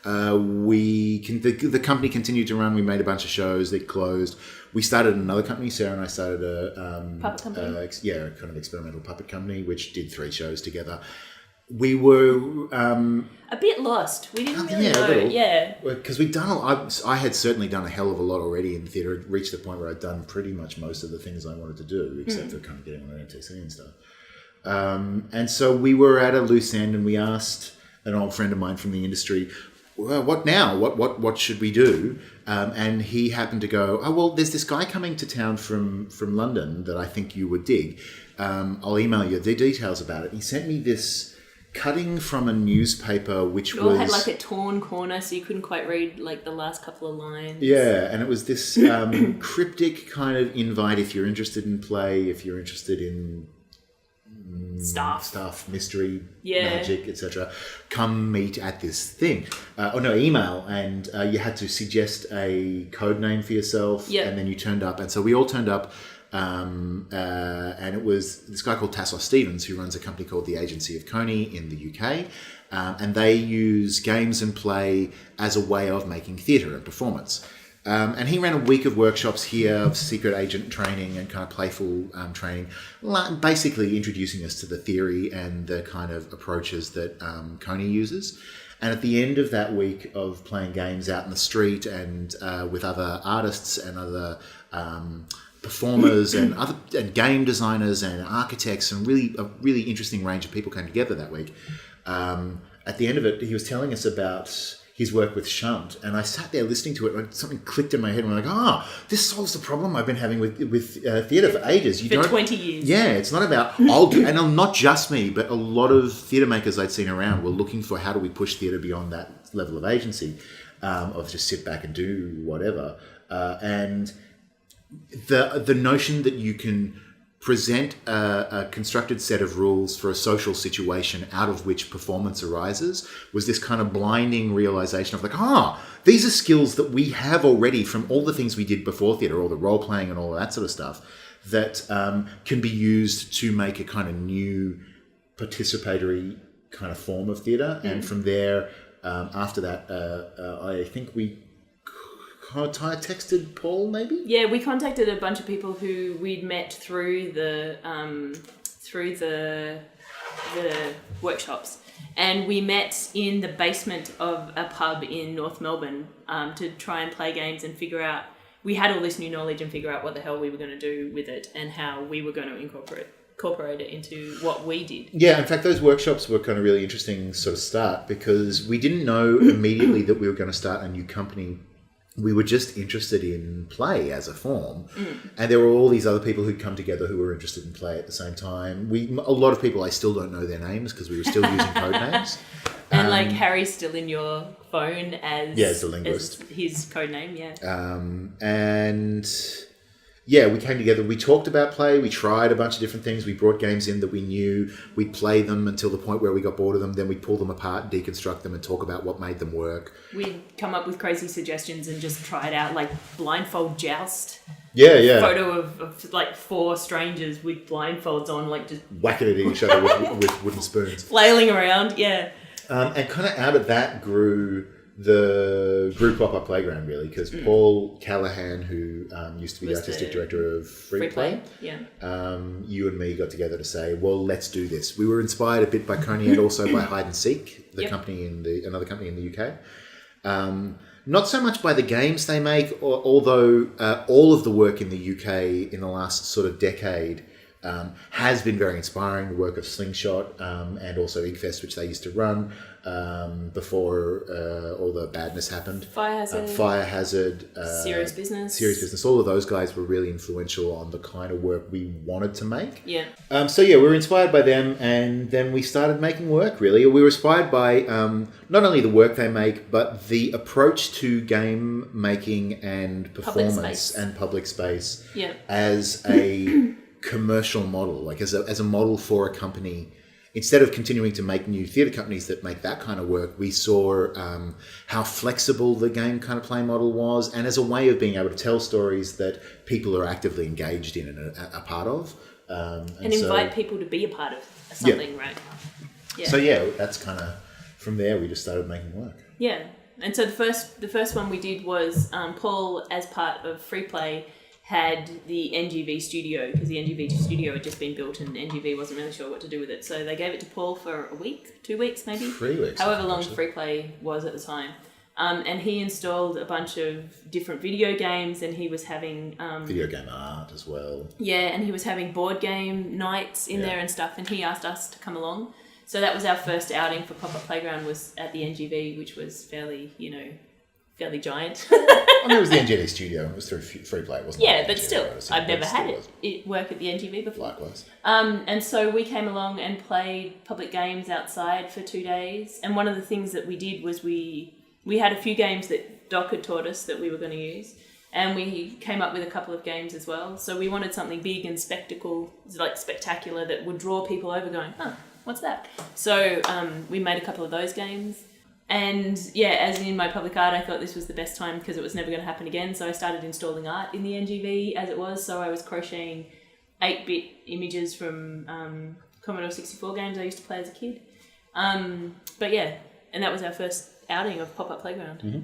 The company continued to run. We made a bunch of shows. It closed. We started another company. Sarah and I started a puppet company. A kind of experimental puppet company, which did 3 shows together. We were a bit lost. We didn't really know. Yeah, because we'd done. I had certainly done a hell of a lot already in theatre. It reached the point where I'd done pretty much most of the things I wanted to do, except for kind of getting on an MTC and stuff. And so we were at a loose end, and we asked an old friend of mine from the industry, well, what now? What should we do? And he happened to go, oh, well, there's this guy coming to town from London that I think you would dig. I'll email you the details about it. He sent me this cutting from a newspaper, which all had like a torn corner, so you couldn't quite read like the last couple of lines. Yeah, and it was this cryptic kind of invite if you're interested in play, if you're interested in stuff, mystery, magic, etc. Come meet at this thing. Email, and you had to suggest a code name for yourself, and then you turned up, and so we all turned up. And it was this guy called Tassos Stevens who runs a company called the Agency of Coney in the UK, and they use games and play as a way of making theatre and performance. And he ran a week of workshops here of secret agent training and kind of playful training, basically introducing us to the theory and the kind of approaches that Coney uses. And at the end of that week of playing games out in the street and with other artists and other performers and game designers and architects and a really interesting range of people came together that week. At the end of it, he was telling us about his work with Shunt, and I sat there listening to it, and something clicked in my head, and I'm like, this solves the problem I've been having with theatre for ages. For 20 years. Yeah, it's not about, and not just me, but a lot of theatre makers I'd seen around were looking for how do we push theatre beyond that level of agency, of just sit back and do whatever. And the notion that you can present a constructed set of rules for a social situation out of which performance arises was this kind of blinding realization of like, these are skills that we have already from all the things we did before theatre, all the role playing and all that sort of stuff that can be used to make a kind of new participatory kind of form of theatre. And from there, after that, I think we texted Paul, maybe? Yeah, we contacted a bunch of people who we'd met through the workshops, and we met in the basement of a pub in North Melbourne to try and play games and figure out. We had all this new knowledge and figure out what the hell we were going to do with it and how we were going to incorporate it into what we did. Yeah, in fact, those workshops were kind of really interesting sort of start because we didn't know immediately that we were going to start a new company. We were just interested in play as a form. And there were all these other people who'd come together who were interested in play at the same time. A lot of people, I still don't know their names because we were still using code names. And Harry's still in your phone as the linguist. As his code name, we came together. We talked about play. We tried a bunch of different things. We brought games in that we knew. We'd play them until the point where we got bored of them. Then we'd pull them apart, deconstruct them, and talk about what made them work. We'd come up with crazy suggestions and just try it out, like blindfold joust. Yeah. Photo of like 4 strangers with blindfolds on, like just whacking at each other with wooden spoons, flailing around. Yeah. And kind of out of that grew the Group Pop-Up Playground, really, because Paul Callahan, who used to be the artistic director of Free Play, you and me got together to say, well, let's do this. We were inspired a bit by Coney and also by Hide and Seek, the company another company in the UK. Not so much by the games they make, although all of the work in the UK in the last sort of decade has been very inspiring. The work of Slingshot and also Igfest, which they used to run before all the badness happened. Fire Hazard. Serious Business. All of those guys were really influential on the kind of work we wanted to make. Yeah. We were inspired by them, and then we started making work, really. We were inspired by not only the work they make, but the approach to game making and performance and public space as a commercial model, like as a model for a company. Instead of continuing to make new theatre companies that make that kind of work, we saw how flexible the game kind of play model was, and as a way of being able to tell stories that people are actively engaged in and are part of. And invite people to be a part of something, right? Yeah. So that's kind of, from there we just started making work. Yeah. And so the first one we did was Paul, as part of Free Play, had the NGV studio, because the NGV studio had just been built and NGV wasn't really sure what to do with it. So they gave it to Paul for a week, 2 weeks maybe. 3 weeks. However long Free Play was at the time. And he installed a bunch of different video games, and he was having... video game art as well. Yeah, and he was having board game nights in there and stuff, and he asked us to come along. So that was our first outing for Pop-Up Playground, was at the NGV, which was fairly giant. I mean, it was the NGV studio. It was through Free Play, wasn't it? Yeah, but still, I've never had it work at the NGV before. Likewise. And so we came along and played public games outside for 2 days. And one of the things that we did was we had a few games that Doc had taught us that we were going to use. And we came up with a couple of games as well. So we wanted something big and spectacular that would draw people over going, what's that? So we made a couple of those games. And yeah, as in my public art, I thought this was the best time because it was never going to happen again. So I started installing art in the NGV as it was. So I was crocheting 8-bit images from Commodore 64 games I used to play as a kid. But yeah, and that was our first outing of Pop-Up Playground. Mm-hmm.